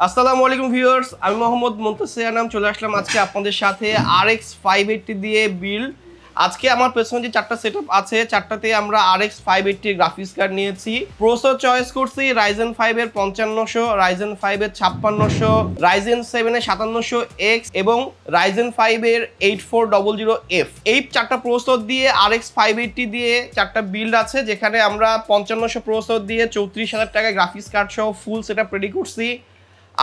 আসসালামু আলাইকুম ভিউয়ার্স, আমি মোহাম্মদ মুনতাসির আনাম চলে আসলাম আজকে আপনাদের সাথে RX 580 দিয়ে বিল্ড। আজকে আমার পেছনে যে চারটা সেটআপ আছে, চারটাতে আমরা RX 580 গ্রাফিক্স কার্ড নিয়েছি। প্রসেসর চয়েস করছি Ryzen 5 এর 5500, Ryzen 5 এর 5600, Ryzen 7 এর 5700X এবং Ryzen 5 এর 8400F। এই চারটা প্রসেসর দিয়ে RX 580 দিয়ে চারটা বিল্ড আছে, যেখানে আমরা 5500 প্রসেসর দিয়ে 34000 টাকায় গ্রাফিক্স কার্ড সহ ফুল সেটআপ রেডি করছি।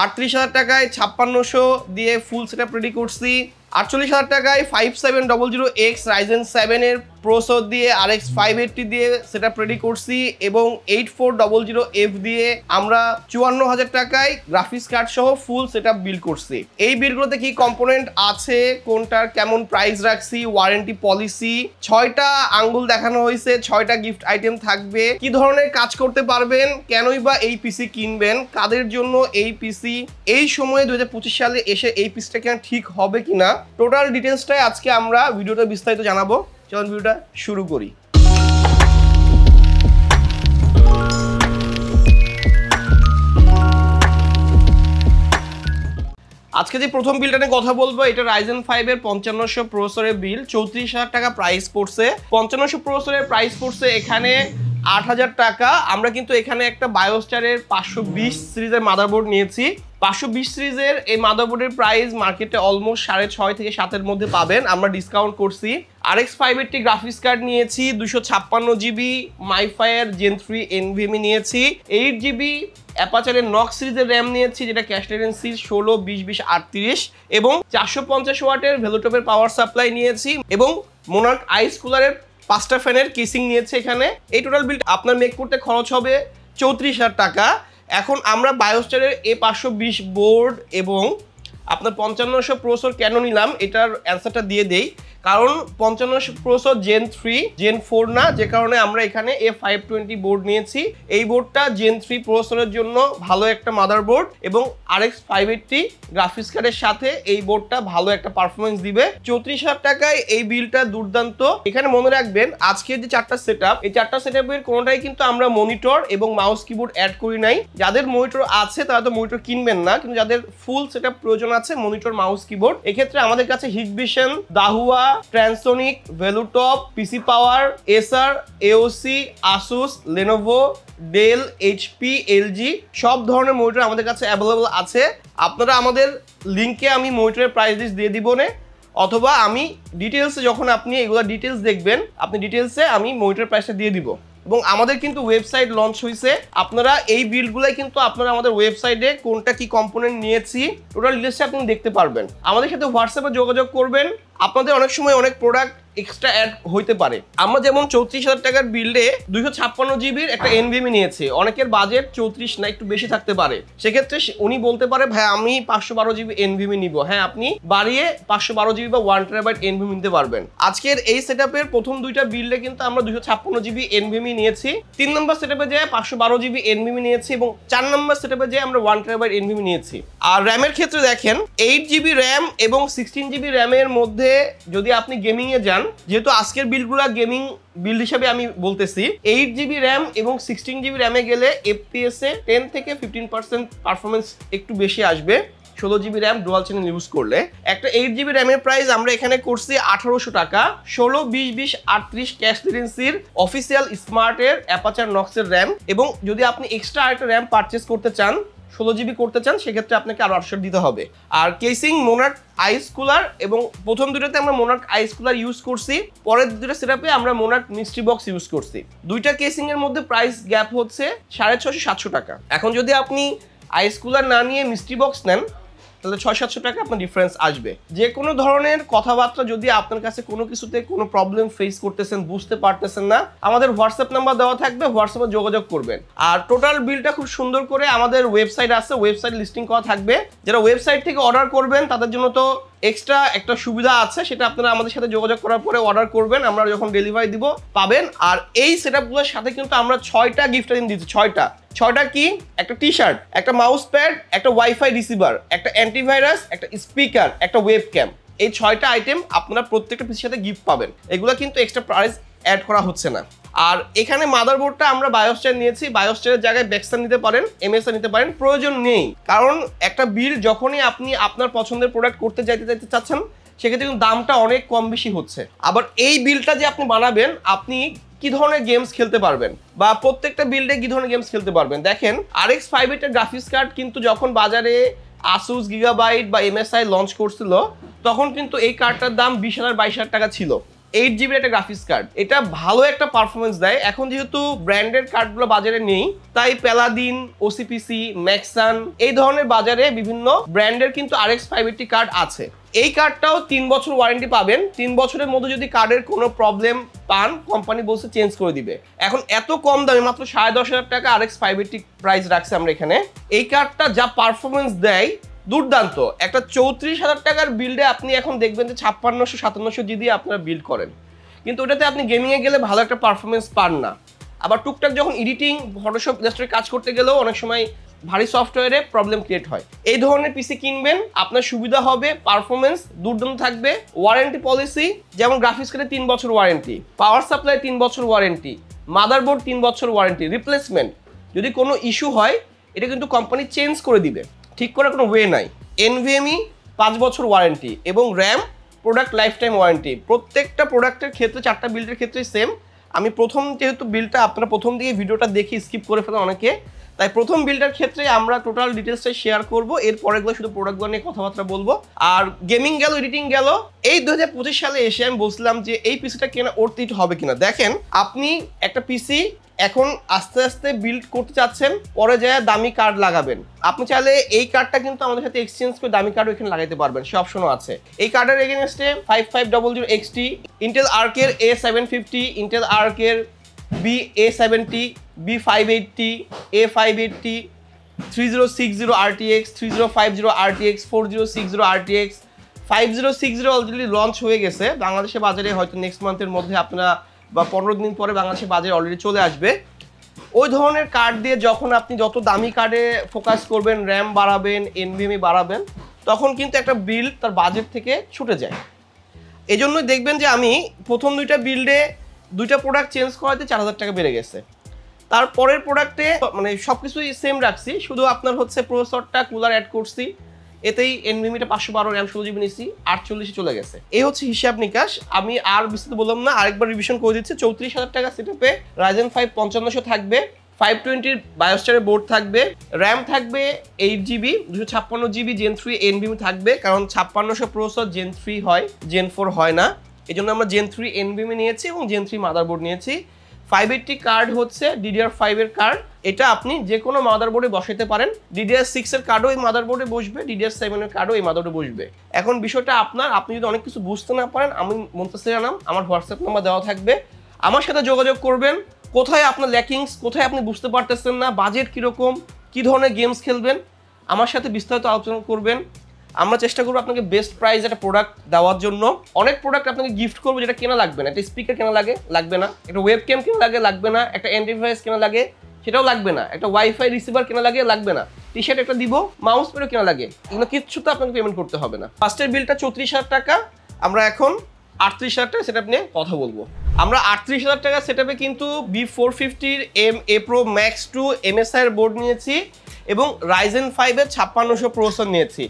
38,000 টাকায় 5600 দিয়ে ফুল সেটআপ রেডি করছি। 48,000 টাকায় 5700X Ryzen 7 এর প্রসেসর দিয়ে RX 580 দিয়ে সেটআপ রেডি করছি এবং 8400F দিয়ে আমরা 54,000 টাকায় গ্রাফিক্স কার্ড সহ ফুল সেটআপ বিল্ড করছি। এই বিল্ডগুলোতে কি কম্পোনেন্ট আছে, কোনটার কেমন প্রাইস রাখছি, ওয়ারেন্টি পলিসি, 6টা আঙ্গুল দেখানো হয়েছে, 6টা গিফট আইটেম থাকবে, কি ধরনের কাজ করতে পারবেন, কেনই বা এই পিসি কিনবেন, কাদের জন্য এই পিসি, এই সময়ে 2025 সালে এসে এই পিসিটা কেন ঠিক হবে কিনা, টোটাল ডিটেলসটাই আজকে আমরা ভিডিওতে বিস্তারিত জানাবো। চলুন ভিডিওটা শুরু করি। আজকে যে প্রথম বিলটা নিয়ে কথা বলবো, এটা Ryzen 5 এর 5500 প্রসেসরের বিল। 34,000 টাকা প্রাইস পড়ছে। 5500 প্রসেসরের প্রাইস পড়ছে এখানে 8,000 টাকা। আমরা কিন্তু এখানে একটা বায়োস্টারের 520 সিরিজের মাদারবোর্ড নিয়েছি। 520 সিরিজের এই মাদারবোর্ডের প্রাইস মার্কেটে অলমোস্ট 6.5 থেকে 7 মধ্যে পাবেন, আমরা ডিসকাউন্ট করছি। RX 580 গ্রাফিক্স কার্ড নিয়েছি, 256GB মাইফায়ার Gen 3 NVMe নিয়েছি, 8GB অ্যাপাচারের নক্স সিরিজের র্যাম নিয়েছি, যেটা ক্যাশটেরেন্সি 16, 20, 20, 38 এবং 450 ওয়াটের ভেলোটপের পাওয়ার সাপ্লাই নিয়েছি এবং মোনার্ক আইস কুলারের 5টা ফ্যানের কেসিং নিয়েছে এখানে। এই টোটাল বিল আপনার মেক করতে খরচ হবে 34,000 টাকা। এখন আমরা বায়োস্টারের A520 বোর্ড এবং আপনার 5500 প্রসেসর কেন নিলাম এটার অ্যান্সারটা দিয়ে দেই। কারণ 5500 প্রসেসর Gen 3 Gen 4 না, যে কারণে আমরা এখানে A520 বোর্ড নিয়েছি। এই বোর্ডটা Gen 3 প্রসেসরের জন্য ভালো একটা মাদারবোর্ড এবং RX 580 গ্রাফিক্স কার্ডের সাথে এই বোর্ডটা ভালো একটা পারফরমেন্স দিবে। 34,000 টাকায় এই বিলটা দুর্দান্ত। এখানে মনে রাখবেন আজকের যে চারটা সেটআপ, এই চারটা সেটআপের কোনোটাই কিন্তু আমরা মনিটর এবং মাউস কিবোর্ড অ্যাড করি নাই। যাদের মনিটর আছে তারা তো মনিটর কিনবেন না, কিন্তু যাদের ফুল সেটআপ প্রয়োজন আছে মনিটর মাউস কিবোর্ড, এক্ষেত্রে আমাদের কাছে Hikvision, দাহুয়া, ট্রান্সোনিক, ভেলুটপ, PC power, Acer, AOC, Asus, Lenovo, Dell, HP, LG সব ধরনের মনিটর আমাদের কাছে অ্যাভেলেবল আছে। আপনারা আমাদের লিঙ্কে আমি মনিটরের প্রাইস লিস্ট দিয়ে দিব না, অথবা আমি ডিটেলসে যখন আপনি এগুলো ডিটেলস দেখবেন, আপনি ডিটেলসে আমি মনিটরের প্রাইসটা দিয়ে দিব। এবং আমাদের কিন্তু ওয়েবসাইট লঞ্চ হয়েছে, আপনারা এই বিলগুলাই কিন্তু আপনারা আমাদের ওয়েবসাইটে কোনটা কি কম্পোনেন্ট নিয়েছি টোটাল ডিটেলসটা আপনি দেখতে পারবেন। আমাদের সাথে হোয়াটসঅ্যাপে যোগাযোগ করবেন, আপনাদের অনেক সময় অনেক প্রোডাক্ট এক্সট্রা অ্যাড হইতে পারে। আমরা যেমন 34,000 টাকার বিল্ডে 256GBর একটা NVMe নিয়েছি, অনেকের বাজেট 34 না, একটু বেশি থাকতে পারে। সেক্ষেত্রে উনি বলতে পারে ভাই আমি 512GB NVMe নিব, হ্যাঁ আপনি বাড়িয়ে 512GB বা 1TB NVMe নিতে পারবেন। আজকের এই সেটআপের প্রথম দুইটা বিল্ডে কিন্তু আমরা 256GB NVMe নিয়েছি, 3 নম্বর সেটআপে যে 512GB NVMe নিয়েছি এবং 4 নম্বর সেটআপে যে আমরা 1TB NVMe নিয়েছি। আর র্যামের ক্ষেত্রে দেখেন 8GB র্যাম এবং 16GB র্যামের মধ্যে যদি আপনি গেমিং এ যান, যেহেতু আজকের বিল্ডগুলো গেমিং বিল্ড হিসেবে আমি বলতেছি, 8GB র্যাম এবং 16GB র্যামে গেলে FPS এ 10 থেকে 15% পারফরমেন্স একটু বেশি আসবে। 16GB RAM dual channel use করলে একটা 8GB র্যামের প্রাইস আমরা এখানে করছি 1800 টাকা। 16, 20, 20, 38 ক্যাশটেরেন্সির অফিসিয়াল স্মার্টের অ্যাপাচার নক্সের র্যাম এবং যদি আপনি এক্সট্রা আরেকটা র্যাম পারচেস করতে চান, 16GB করতে চান, সেক্ষেত্রে আপনাকে আরো 800 দিতে হবে। আর কেসিং মোনার্ক আইস কুলার এবং প্রথম দুটোতে আমরা মোনার্ক আইস কুলার ইউজ করছি, পরের দুটো সেটআপে আমরা মোনার্ক মিস্ট্রি বক্স ইউজ করছি। দুইটা কেসিং এর মধ্যে প্রাইস গ্যাপ হচ্ছে 650-700 টাকা। এখন যদি আপনি আইস কুলার না নিয়ে মিস্ট্রি বক্স নেন তাহলে 600-700 টাকা আপনার ডিফারেন্স আসবে। যে কোনো ধরনের কথাবার্তা যদি আপনার কাছে কোনো কিছুতে কোনো প্রবলেম ফেস করতেছেন, বুঝতে পারতেছেন না, আমাদের হোয়াটসঅ্যাপ নাম্বার দেওয়া থাকবে, হোয়াটসঅ্যাপে যোগাযোগ করবেন। আর টোটাল বিলটা খুব সুন্দর করে আমাদের ওয়েবসাইট আছে, ওয়েবসাইট লিস্টিং করা থাকবে। যারা ওয়েবসাইট থেকে অর্ডার করবেন তাদের জন্য তো এক্সট্রা একটা সুবিধা আছে, সেটা আপনারা আমাদের সাথে যোগাযোগ করার পরে অর্ডার করবেন, আমরা যখন ডেলিভারি দিব পাবেন। আর এই সেটআপগুলোর সাথে কিন্তু আমরা 6টা গিফট আইটেম দিচ্ছি। 6টা কি? একটা টি শার্ট, একটা মাউস প্যাড, একটা ওয়াইফাই রিসিভার, একটা অ্যান্টিভাইরাস, একটা স্পিকার, একটা ওয়েব ক্যাম। এই 6টা আইটেম আপনারা প্রত্যেকটা পিসের সাথে গিফট পাবেন। এগুলো কিন্তু এক্সট্রা প্রাইস অ্যাড করা হচ্ছে না। আর এখানে মাদারবোর্ডটা আমরা বায়োস্টার নিয়েছি, বায়োস্টারের জায়গায় বেক্সা নিতে পারেন, এমএসআই নিতে পারেন, প্রয়োজন নেই। কারণ একটা বিল যখনই আপনি আপনার পছন্দের প্রোডাক্ট করতে যাইতে চাচ্ছেন, সেক্ষেত্রে কিন্তু দামটা অনেক কম বেশি হচ্ছে। আবার এই বিলটা যে আপনি বানাবেন, আপনি কি ধরনের গেমস খেলতে পারবেন বা প্রত্যেকটা বিল্ডে কি ধরনের গেমস খেলতে পারবেন। দেখেন RX 5 এর গ্রাফিক্স কার্ড কিন্তু যখন বাজারে আসুস গিগাবাইট বা MSI লঞ্চ করছিল, তখন কিন্তু এই কার্ডটার দাম 20,000-22,000 টাকা ছিল। 8GB একটা গ্রাফিক্স কার্ড, এটা ভালো একটা পারফরমেন্স দেয়। এখন যেহেতু ব্র্যান্ডেড কার্ডগুলো বাজারে নেই, তাই প্যালাদিন, OCPC, ম্যাক্সান এই ধরনের বাজারে বিভিন্ন ব্র্যান্ডের কিন্তু RX 580 কার্ড আছে। এই কার্ডটাও 3 বছর ওয়ারেন্টি পাবেন। 3 বছরের মধ্যে যদি কার্ডের কোনো প্রবলেম পান, কোম্পানি বলছে চেঞ্জ করে দিবে। এখন এত কম দামে মাত্র 10,500 টাকা RX 580 প্রাইস রাখছে আমরা এখানে। এই কার্ডটা যা পারফরমেন্স দেয় দুর্দান্ত। একটা 34,000 টাকার বিল্ডে আপনি এখন দেখবেন যে 5600-5700 জি দিয়ে আপনারা বিল্ড করেন, কিন্তু ওটাতে আপনি গেমিংয়ে গেলে ভালো একটা পারফরমেন্স পান না। আবার টুকটাক যখন এডিটিং, ফটোশপ, ইলাস্ট্রেটর কাজ করতে গেলেও অনেক সময় ভারী সফটওয়্যারে প্রবলেম ক্রিয়েট হয়। এই ধরনের পিসি কিনবেন, আপনার সুবিধা হবে, পারফরমেন্স দুর্দান্ত থাকবে। ওয়ারেন্টি পলিসি যেমন গ্রাফিক্স কার্ডে 3 বছর ওয়ারেন্টি, পাওয়ার সাপ্লাই 3 বছর ওয়ারেন্টি, মাদারবোর্ড 3 বছর ওয়ারেন্টি, রিপ্লেসমেন্ট যদি কোনো ইস্যু হয় এটা কিন্তু কোম্পানি চেঞ্জ করে দিবে, ঠিক করার কোনো ওয়ে নাই। NVMe 5 বছর ওয়ারেন্টি এবং RAM product life time warranty. প্রত্যেকটা প্রোডাক্টের ক্ষেত্রে, 4টা বিল্ডের ক্ষেত্রে সেম। আমি প্রথম যেহেতু বিলটা আপনারা প্রথম দিকে ভিডিওটা দেখি স্কিপ করে ফেলেন অনেকে, তাই প্রথম বিলটার ক্ষেত্রে আমরা টোটাল ডিটেলসটা শেয়ার করব, এর পরেগুলো শুধু প্রোডাক্টগুলো নিয়ে কথাবার্তা বলবো। আর গেমিং গেল, এডিটিং গেল, এই 2025 সালে এসে আমি বলছিলাম যে এই পিসিটা কেনা অর্থিত হবে কিনা। দেখেন, আপনি একটা পিসি এখন আস্তে আস্তে বিল্ড করতে চাচ্ছেন, পরে যায় দামি কার্ড লাগাবেন। আপনি চাইলে এই কার্ডটা কিন্তু আমাদের সাথে এক্সচেঞ্জ করে দামি কার্ডও এখানে লাগাইতে পারবেন, সে অপশনও আছে। এই কার্ডের এগেনস্টে 5500 XT, ইন্টেল আর্কের A750, ইন্টেল আর্কের B-A70, B580, A580, 3060 RTX, 3050 RTX, 4060 RTX, 5060 already launch হয়ে গেছে বাংলাদেশের বাজারে, হয়তো নেক্সট মান্থের মধ্যে আপনারা বা 15 দিন পরে বাংলাদেশের বাজারে অলরেডি চলে আসবে। ওই ধরনের কার্ড দিয়ে যখন আপনি যত দামি কার্ডে ফোকাস করবেন, র্যাম বাড়াবেন, NVMe বাড়াবেন, তখন কিন্তু একটা বিল্ড তার বাজেট থেকে ছুটে যায়। এই জন্যই দেখবেন যে আমি প্রথম 2টা বিল্ডে 2টা প্রোডাক্ট চেঞ্জ করাতে 4,000 টাকা বেড়ে গেছে। তারপরের প্রোডাক্টে মানে সব কিছুই সেম রাখছি, শুধু আপনার হচ্ছে প্রসেসরটা কুলার অ্যাড করছি, এতেই NVMe-টা 512 র্যাম 16GB নিছি, 48 চলে গেছে। এই হচ্ছে হিসাব নিকাশ। আমি আর বিস্তারিত বললাম না, আরেকবার রিভিশন করে দিচ্ছি। 34,000 টাকা সেটআপে Ryzen 5 5500 থাকবে, 520 বায়োস্টারের বোর্ড থাকবে, র্যাম থাকবে 8GB, 256GB Gen 3 NVMe থাকবে, কারণ 5600 প্রসেসর Gen 3 হয়, Gen 4 হয় না। এই জন্য আমরা Gen 3 NVMe নিয়েছি এবং Gen 3 মাদারবোর্ড নিয়েছি। 580 কার্ড হচ্ছে DDR5 এর কার্ড, এটা আপনি যে কোনো মাদারবোর্ডে বসাতে পারেন। DDR6 এর কার্ডও এই মাদারবোর্ডে বসবে, DDR7 এর কার্ডও এই মাদারবোর্ডে বসবে। এখন বিষয়টা আপনার, আপনি যদি অনেক কিছু বুঝতে না পারেন, আমি মুনতাসির আনাম, আমার হোয়াটসঅ্যাপ নাম্বার দেওয়া থাকবে, আমার সাথে যোগাযোগ করবেন। কোথায় আপনার ল্যাকিংস, কোথায় আপনি বুঝতে পারতেছেন না, বাজেট কীরকম, কী ধরনের গেমস খেলবেন, আমার সাথে বিস্তারিত আলোচনা করবেন। আমরা চেষ্টা করবো আপনাকে বেস্ট প্রাইস একটা প্রোডাক্ট দেওয়ার জন্য। অনেক প্রোডাক্ট আপনাকে গিফট করবো যেটা কেনা লাগবে না। একটা স্পিকার কেনা লাগবে না, একটা ওয়েব ক্যাম কেনা লাগবে না, একটা অ্যান্টিভাইরাস কেনা লাগে সেটাও লাগবে না, একটা ওয়াইফাই রিসিভার কেনা লাগবে না, টি শার্ট একটা দিব, মাউস প্যাডও কেনা লাগে, এগুলো কিচ্ছু তো আপনাকে পেমেন্ট করতে হবে না। ফার্স্টের বিলটা 34,000 টাকা, আমরা এখন 38,000 টাকা সেটআপ নিয়ে কথা বলবো। আমরা 38,000 টাকা সেটআপে কিন্তু B450 A Pro Max 2 MSI এর বোর্ড নিয়েছি এবং Ryzen 5 এর 5600 প্রসেসর নিয়েছি।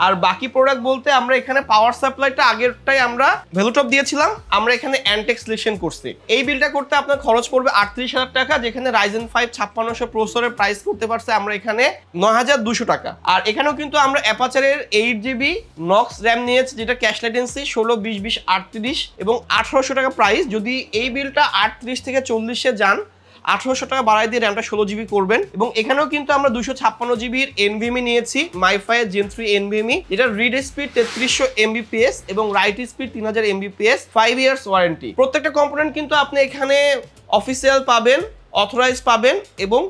আর বাকি প্রোডাক্ট বলতে আমরা এখানে পাওয়ার সাপ্লাইটা আগেরটাই আমরা ভ্যালুটপ দিয়েছিলাম, আমরা এখানে অ্যান্টেক সিলেকশন করছি। এই বিলটা করতে আপনার খরচ পড়বে 38,000 টাকা, যেখানে Ryzen 5 5600 প্রসেসরের প্রাইস করতে পারছে আমরা এখানে 9,200 টাকা। আর এখানেও কিন্তু আমরা অ্যাপাচারের 8GB NOX র্যাম নিয়েছি, যেটা ক্যাশ লেটেন্সি 16, 20, 20, 38 এবং 1800 টাকা প্রাইস। যদি এই বিলটা 38 থেকে 40-এ যান, 1800 টাকা বাড়াই দিয়ে র্যামটা 16GB করবেন। এবং এখানেও কিন্তু আমরা 256GBর NVMe নিয়েছি, মাইফাই Gen 3 NVMe, যেটা রিড স্পিড 3300 Mbps এবং right speed 3000 Mbps, 5 years warranty. প্রত্যেকটা কম্পোনেন্ট কিন্তু আপনি এখানে অফিসিয়াল পাবেন, অথরাইজ পাবেন এবং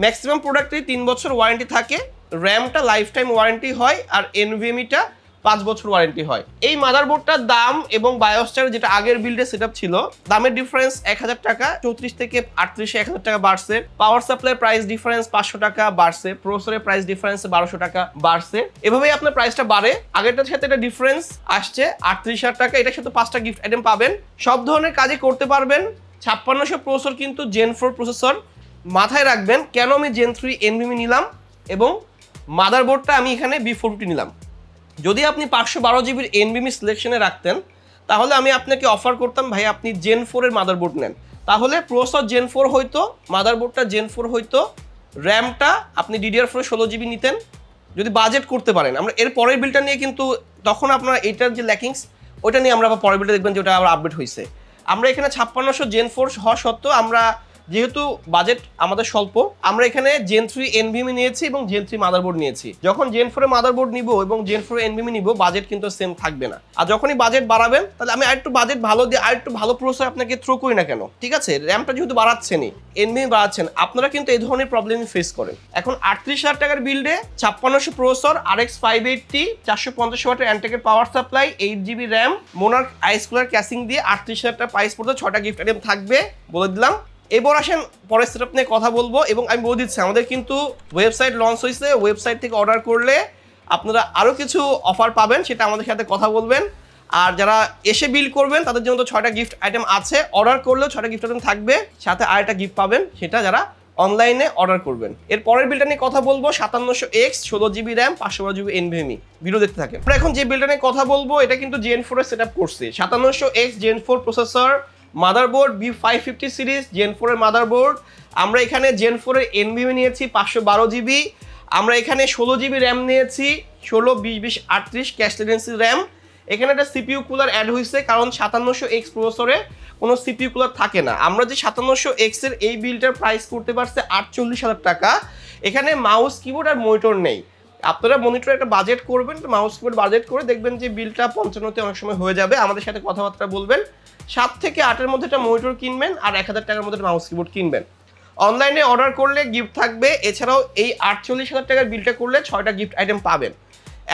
ম্যাক্সিমাম প্রোডাক্টে 3 বছর ওয়ারেন্টি থাকে। র্যামটা লাইফ টাইম ওয়ারেন্টি হয় আর NVMe-টা 5 বছর ওয়ারেন্টি হয়। এই মাদারবোর্ডটার দাম এবং বায়োস্টার যেটা আগের বিল্ডে সেটআপ ছিল, দামের ডিফারেন্স 1000 টাকা, 34 থেকে 38-এ 1000 টাকা বাড়ছে। পাওয়ার সাপ্লাই প্রাইস ডিফারেন্স 500 টাকা বাড়ছে, প্রসেসরের প্রাইস ডিফারেন্স 1200 টাকা বাড়ছে। এভাবেই আপনার প্রাইসটা বাড়ে। আগেরটার সাথে এটা ডিফারেন্স আসছে 38,000 টাকা, এটার সাথে 5টা গিফট আইটেম পাবেন। সব ধরনের কাজই করতে পারবেন, 5600 প্রসেসর কিন্তু জেন 4 প্রসেসর। মাথায় রাখবেন কেন আমি জেন 3 এনভিএমই নিলাম এবং মাদারবোর্ডটা আমি এখানে B450 নিলাম। যদি আপনি 512 জিবির এনভিএমই সিলেকশনে রাখতেন তাহলে আমি আপনাকে অফার করতাম ভাই আপনি জেন 4 এর মাদারবোর্ড নেন, তাহলে প্রসেসর জেন 4 হইতো, মাদারবোর্ডটা জেন 4 হইতো, র্যামটা আপনি DDR4 16 জিবি নিতেন যদি বাজেট করতে পারেন। আমরা এর পরের বিলটা নিয়ে কিন্তু তখন আপনার এটার যে ল্যাকিংস ওইটা নিয়ে আমরা পরের বিলটা দেখবেন যে ওটা আবার আপডেট হয়েছে। আমরা এখানে 5600 জেন 4 হওয়া সত্ত্বেও আমরা যেহেতু বাজেট আমাদের স্বল্প আমরা এখানে জেন 3 এনভিএমই নিয়েছি এবং জেন 3 মাদারবোর্ড নিয়েছি। যখন জেন 4 এর মাদারবোর্ড নিব এবং জেন 4 এনভিএমই নিব বাজেট কিন্তু সেম থাকবে না। আর যখনই বাজেট বাড়াবেন তাহলে আমি আরেকটু বাজেট ভালো দিয়ে আরেকটু ভালো প্রসেসর আপনাকে থ্রো করি না কেন, ঠিক আছে? র্যামটা যেহেতু বাড়াচ্ছেনই এনভিএমই বাড়াচ্ছেন আপনারা কিন্তু এই ধরনের প্রবলেমই ফেস করেন। এখন 38,000 টাকার বিল্ডে 5600 প্রসেসর RX 580 450 ওয়াটের অ্যান্টেকের power supply 8 GB RAM Monarch ice cooler casing দিয়ে 38,000 টাকা প্রাইস পড়তে 6টা গিফট আইটেম থাকবে বলে দিলাম। এবার আসেন পরের সেটআপ নিয়ে কথা বলবো এবং আমি বলে দিচ্ছি আমাদের কিন্তু ওয়েবসাইট লঞ্চ হয়েছে, ওয়েবসাইট থেকে অর্ডার করলে আপনারা আরও কিছু অফার পাবেন, সেটা আমাদের সাথে কথা বলবেন। আর যারা এসে বিল করবেন তাদের জন্য তো 6টা গিফট আইটেম আছে, অর্ডার করলেও 6টা গিফট আইটেম থাকবে, সাথে আরেকটা গিফট পাবেন সেটা যারা অনলাইনে অর্ডার করবেন। এর পরের বিলটা নিয়ে কথা বলবো 5700X 16 GB RAM 512 GB NVMe. Video দেখতে থাকেন। আমরা এখন যে বিলটা নিয়ে কথা বলবো এটা কিন্তু জেন 4 এর সেটআপ করছে। 5700X Zen 4 processor, motherboard B550 series Zen 4 এর মাদারবোর্ড। আমরা এখানে জেন 4 এর এনভিএমই নিয়েছি 512 জিবি। আমরা এখানে 16 জিবি র্যাম নিয়েছি, 16 20 20 38 ক্যাশ টেন্ডেন্সি র্যাম। এখানে একটা সিপিইউ কুলার অ্যাড হয়েছে কারণ 5700X প্রসেসরে কোনো সিপিইউ কুলার থাকে না। আমরা যে 5700X এর এই বিলটার প্রাইস করতে পারছে 48,000 টাকা। এখানে মাউস কিবোর্ড আর মনিটর নেই। আপনারা মনিটর একটা বাজেট করবেন, মাউস কিবোর্ড বাজেট করে দেখবেন যে বিলটা 55তে অনেক সময় হয়ে যাবে। আমাদের সাথে কথাবার্তা বলবেন, 7 থেকে 8-এর মধ্যে একটা মনিটর কিনবেন আর 1000 টাকার মধ্যে মাউস কিবোর্ড কিনবেন। অনলাইনে অর্ডার করলে গিফট থাকবে, এছাড়াও এই 48,000 টাকার বিলটা করলে 6টা গিফট আইটেম পাবেন।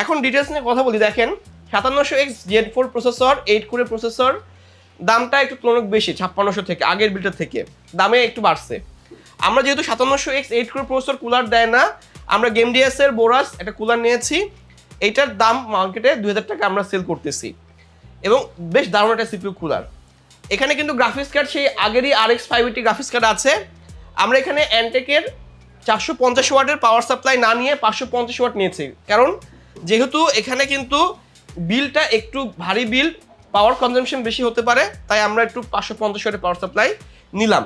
এখন ডিটেলস নিয়ে কথা বলি। দেখেন 5700X জেন 4 প্রসেসর 8 কোরের প্রসেসর, দামটা একটু তুলনামূলক বেশি 5600 থেকে, আগের বিলটার থেকে দামে একটু বাড়ছে। আমরা যেহেতু 5700X 8 কোরের প্রসেসর কুলার দেয় না, আমরা গেমডিএস এর বোরাস একটা কুলার নিয়েছি, এইটার দাম মার্কেটে 2000 টাকা আমরা সেল করতেছি এবং বেশ দারুণ একটা সিপিইউ কুলার। এখানে কিন্তু গ্রাফিক্স কার্ড সেই আগেরই RX 580 গ্রাফিক্স কার্ড আছে। আমরা এখানে অ্যান্টেকের 450 ওয়াটের পাওয়ার সাপ্লাই না নিয়ে 550 ওয়াট নিয়েছি, কারণ যেহেতু এখানে কিন্তু বিলটা একটু ভারী বিল, পাওয়ার কনজাম্পশন বেশি হতে পারে, তাই আমরা একটু 550 ওয়াটের পাওয়ার সাপ্লাই নিলাম।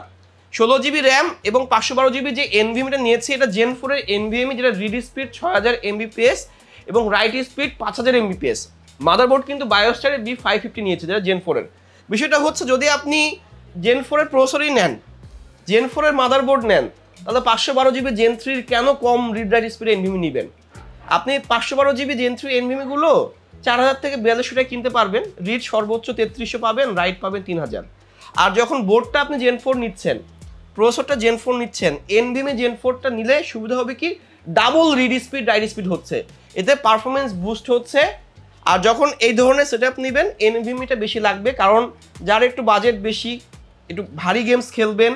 16 জিবি র্যাম এবং 512 জিবি যে এনভিএমটা নিয়েছি এটা জেন 4 এর এনভিএমই, যেটা রিড স্পিড 6000 Mbps এবং রাইট স্পিড 5000 Mbps। মাদারবোর্ড কিন্তু বায়োস্টারের B550 নিয়েছে যেটা জেন 4 এর। বিষয়টা হচ্ছে যদি আপনি জেন 4 এর প্রসেসরই নেন, জেন 4 এর মাদারবোর্ড নেন, তাহলে 512 জিবি জেন 3 কেন কম রিড রাইট স্পিড এনভিএমই নেবেন? আপনি 512 জিবি জেন 3 এনভিএমই গুলো 4000 থেকে 4200 টাকা কিনতে পারবেন, রিড সর্বোচ্চ 3300 পাবেন, রাইট পাবেন 3000। আর যখন বোর্ডটা আপনি জেন 4 নিচ্ছেন, প্রসেসরটা জেন 4 নিচ্ছেন, এনভিএমই জেন 4টা নিলে সুবিধা হবে কি double read speed right speed হচ্ছে, এতে পারফরমেন্স বুস্ট হচ্ছে। আর যখন এই ধরনের সেটআপ নেবেন এনভিএমইটা বেশি লাগবে, কারণ যার একটু বাজেট বেশি, একটু ভারী গেমস খেলবেন,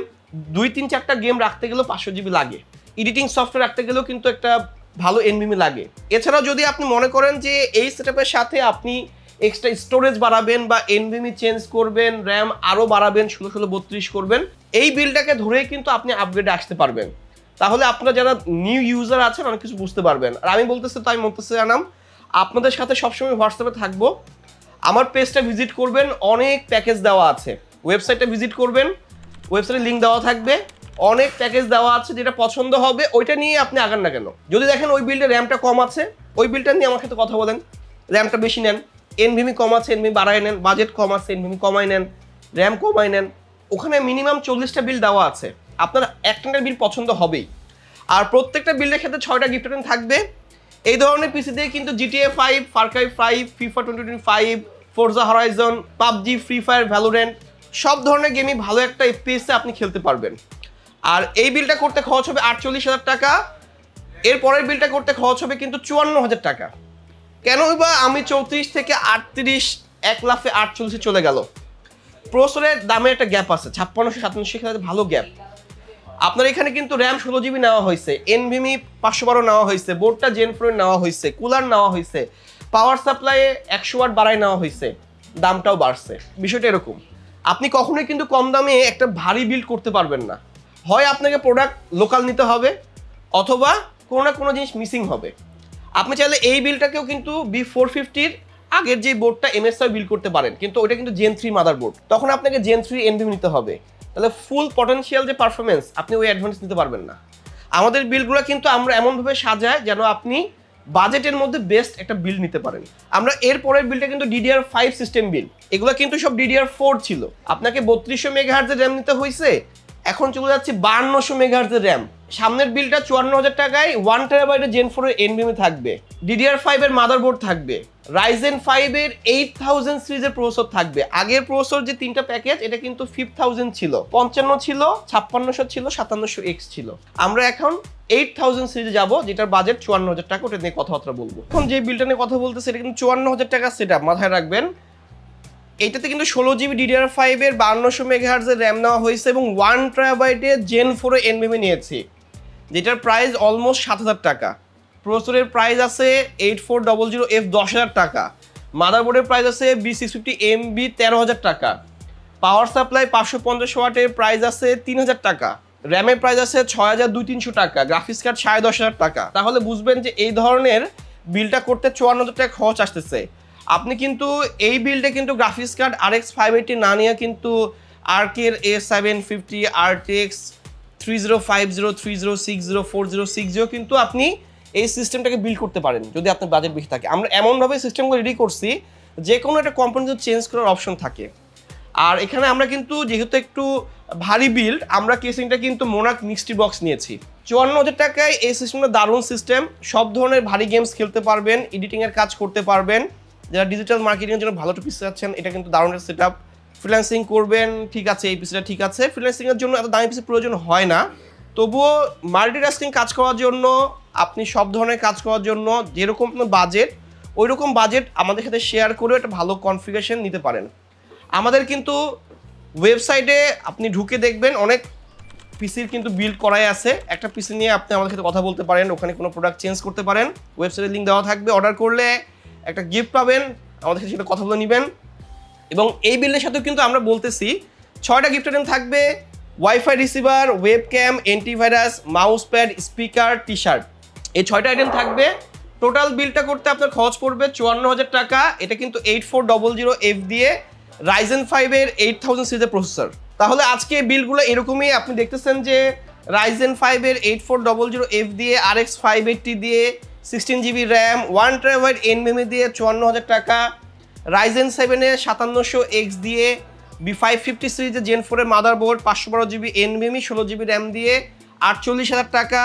2-3-4টা গেম রাখতে গেলেও 500 জিবি লাগে, এডিটিং সফটওয়্যার রাখতে গেলেও কিন্তু একটা ভালো এনভিএমই লাগে। এছাড়াও যদি আপনি মনে করেন যে এই সেটআপের সাথে আপনি এক্সট্রা স্টোরেজ বাড়াবেন বা এনভিএমই চেঞ্জ করবেন, র্যাম আরও বাড়াবেন, 16-32 করবেন, এই বিলটাকে ধরেই কিন্তু আপনি আপগ্রেডে আসতে পারবেন। তাহলে আপনারা যারা নিউ ইউজার আছেন অনেক কিছু বুঝতে পারবেন। আর আমি বলতেছি তাই মন্তসে জানাম, আপনাদের সাথে সবসময় হোয়াটসঅ্যাপে থাকবো, আমার পেজটা ভিজিট করবেন, অনেক প্যাকেজ দেওয়া আছে, ওয়েবসাইটটা ভিজিট করবেন, ওয়েবসাইটে লিঙ্ক দেওয়া থাকবে, অনেক প্যাকেজ দেওয়া আছে, যেটা পছন্দ হবে ওইটা নিয়ে আপনি আগান না কেন। যদি দেখেন ওই বিলটা র্যামটা কম আছে, ওই বিলটা নিয়ে আমার সাথে কথা বলেন, র্যামটা বেশি নেন, এনভিএমই কম আছে এনভিএমই বাড়ায় নেন, বাজেট কম আছে এনভিএমই কমাই নেন, র্যাম কমাই নেন, ওখানে মিনিমাম 40টা বিল দেওয়া আছে, আপনার একটা বিল পছন্দ হবেই। আর প্রত্যেকটা বিলের সাথে 6টা গিফট আইটেম থাকবে। এই ধরনের পিসি দিয়ে কিন্তু GTA 5, Far Cry 5, FIFA 2025, Forza Horizon, PUBG, Free Fire, Valorant সব ধরনের গেমই ভালো একটা FPS-এ আপনি খেলতে পারবেন। আর এই বিলটা করতে খরচ হবে 48,000 টাকা, এর পরের বিলটা করতে খরচ হবে কিন্তু 54,000 টাকা। কেনই বা আমি 34 থেকে 38 1 লাফে 48 চলে গেল? প্রসেসরের দামে একটা গ্যাপ আছে, 5600-5700 ভালো গ্যাপ। আপনার এখানে কিন্তু র্যাম 16 জিবি নেওয়া হয়েছে, এনভিএমই 512 নেওয়া হয়েছে, বোর্ডটা জেন 4 নেওয়া হয়েছে, কুলার নেওয়া হয়েছে, পাওয়ার সাপ্লাইয়ে 100 ওয়াট বাড়ায় নেওয়া হয়েছে, দামটাও বাড়ছে। বিষয়টা এরকম। আপনি কখনোই কিন্তু কম দামে একটা ভারী বিল্ড করতে পারবেন না। হয় আপনাকে প্রোডাক্ট লোকাল নিতে হবে অথবা কোনো না কোনো জিনিস মিসিং হবে। আপনি চাইলে এই বিলটাকেও কিন্তু B450-র আগের যে বোর্ডটা MSI বিল করতে পারেন, কিন্তু ওইটা কিন্তু Gen 3 মাদার বোর্ড, তখন আপনাকে Gen 3 NVMe নিতে হবে। তাহলে ফুল পটেনশিয়াল যে পারফরমেন্স আপনি ওই অ্যাডভান্স নিতে পারবেন না। আমাদের বিলগুলো কিন্তু আমরা এমনভাবে সাজাই যেন আপনি বাজেটের মধ্যে বেস্ট একটা বিল নিতে পারেন। আমরা এর পরের বিলটা কিন্তু DDR5 সিস্টেম বিল, এগুলো কিন্তু সব DDR4 ছিল। আপনাকে 3200 মেগাহার্টজের র্যাম নিতে হয়েছে, এখন চলে যাচ্ছে 5200 মেগাহার্টজের র্যাম। সামনের বিলটা 54,000 টাকায় 1 টেরাবাইটের Gen 4 এর NVMe থাকবে, DDR5 এর মাদারবোর্ড থাকবে, Ryzen 5 এর 8000 সিরিজের প্রসেসর থাকবে। আগের প্রসেসর যে তিনটা প্যাকেজ এটা কিন্তু 5000 ছিল, 55 ছিল, 5600 ছিল, 5700X ছিল। আমরা এখন 8000 সিরিজে যাব, যেটার বাজেট 54,000 টাকা, ওটা নিয়ে কথাবার্তা বলবো। এখন যে বিলটা নিয়ে কথা বলতেছে এটা কিন্তু 54,000 টাকা সেটআপ, মাথায় রাখবেন। এইটাতে কিন্তু 16GB DDR5 এর 5200 মেগাহার্টজের র্যাম নেওয়া হয়েছে এবং 1 টেরাবাইটের Gen 4 এর NVMe নিয়েছি, যেটার প্রাইস অলমোস্ট 7000 টাকা। প্রসেসরের প্রাইস আছে 8400F 10,000 টাকা, মাদারবোর্ডের প্রাইস আছে B650MB 13,000 টাকা, পাওয়ার সাপ্লাই 550 ওয়াটের প্রাইস আছে 3,000 টাকা, র্যামের প্রাইস আছে 6,200-300 টাকা, গ্রাফিক্স কার্ড 10,500 টাকা। তাহলে বুঝবেন যে এই ধরনের বিলটা করতে 54,000 টাকা খরচ আসতেছে। আপনি কিন্তু এই বিলটা কিন্তু গ্রাফিক্স কার্ড RX 580 না নিয়ে কিন্তু আর্কের A750, RTX 3050, 3060, 4060 কিন্তু আপনি এই সিস্টেমটাকে বিল্ড করতে পারেন যদি আপনার বাজেট বেশি থাকে। আমরা এমনভাবে সিস্টেমগুলো রেডি করছি যে কোনো একটা কম্পোনেন্ট চেঞ্জ করার অপশন থাকে। আর এখানে আমরা কিন্তু যেহেতু একটু ভারী বিল্ড, আমরা কেসিংটা কিন্তু মোনাক মিক্সড বক্স নিয়েছি। 54,000 টাকায় এই সিস্টেমটা দারুণ সিস্টেম, সব ধরনের ভারী গেমস খেলতে পারবেন, এডিটিংয়ের কাজ করতে পারবেন। যারা ডিজিটাল মার্কেটিংয়ের জন্য ভালো একটা পিসি চাচ্ছেন, এটা কিন্তু দারুণ একটা সেট আপ। ফ্রিল্যান্সিং করবেন, ঠিক আছে, এই পিসিটা ঠিক আছে। ফ্রিল্যান্সিংয়ের জন্য এত দামি পিসি প্রয়োজন হয় না, তবুও মাল্টিটাস্কিং কাজ করার জন্য, আপনি সব ধরনের কাজ করার জন্য যেরকম আপনার বাজেট, ওই রকম বাজেট আমাদের সাথে শেয়ার করে একটা ভালো কনফিগারেশন নিতে পারেন। আমাদের কিন্তু ওয়েবসাইটে আপনি ঢুকে দেখবেন অনেক পিসির কিন্তু বিল্ড করাই আছে। একটা পিসি নিয়ে আপনি আমাদের সাথে কথা বলতে পারেন, ওখানে কোনো প্রোডাক্ট চেঞ্জ করতে পারেন, ওয়েবসাইটের লিঙ্ক দেওয়া থাকবে। অর্ডার করলে একটা গিফট পাবেন, আমাদের সাথে সেটা কথা বলে নেবেন। এবং এই বিল্ডের সাথেও কিন্তু আমরা বলতেছি 6টা গিফট আইটেম থাকবে: wifi receiver, webcam, antivirus, mouse pad, speaker, T shirt. এই 6টা আইটেম থাকবে। টোটাল বিলটা করতে আপনার খরচ পড়বে 54,000 টাকা। এটা কিন্তু 8400F দিয়ে Ryzen 5 এর 8000 সিরিজের প্রসেসর। তাহলে আজকে বিলগুলো এরকমই আপনি দেখতেছেন যে Ryzen 5 এর 8400F দিয়ে, RX 580 দিয়ে, 16GB র্যাম, 1 TB NVMe দিয়ে 54,000 টাকা, Ryzen 7 এর 5700X দিয়ে, B550 সিরিজের Gen 4 এর motherboard, 512GB NVMe, 16GB RAM দিয়ে 48,000 টাকা,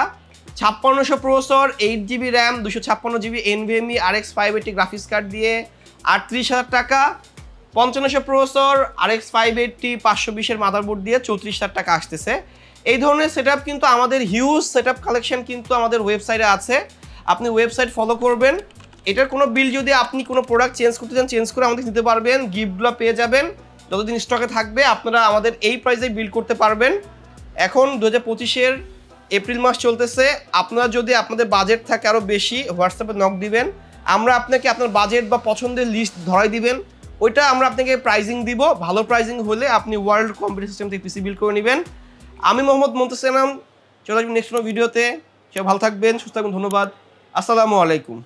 5600 processor, 8GB RAM, 256GB NVMe, RX 580 graphics card দিয়ে 38,000 টাকা, 5500 প্রসেসর, RX 580 520 এর মাদারবোর্ড দিয়ে 34,000 টাকা আসতেছে। এই ধরনের সেটআপ কিন্তু আমাদের হিউজ সেটআপ কালেকশন কিন্তু আমাদের ওয়েবসাইটে আছে, আপনি ওয়েবসাইট ফলো করবেন। এটার কোনো বিল যদি আপনি কোনো প্রোডাক্ট চেঞ্জ করতে চান, চেঞ্জ করে আমাদের নিতে পারবেন, গিফটগুলো পেয়ে যাবেন। যতদিন স্টকে থাকবে আপনারা আমাদের এই প্রাইসে বিল করতে পারবেন। এখন 2025-এর এপ্রিল মাস চলতেছে, আপনারা যদি আপনাদের বাজেট থাকে আরও বেশি, হোয়াটসঅ্যাপে নক দিবেন, আমরা আপনাকে আপনার বাজেট বা পছন্দের লিস্ট ধরাই দিবেন, ওইটা আমরা আপনাকে প্রাইজিং দিব। ভালো প্রাইজিং হলে আপনি ওয়ার্ল্ড কম্পিউটার সিস্টেম থেকে পিসি বিল করে নেবেন। আমি মোহাম্মদ মুনতাসির, চলে আসবেন নেক্সট কোনো ভিডিওতে। সে ভালো থাকবেন, সুস্থ থাকবেন, ধন্যবাদ, আসসালামু আলাইকুম।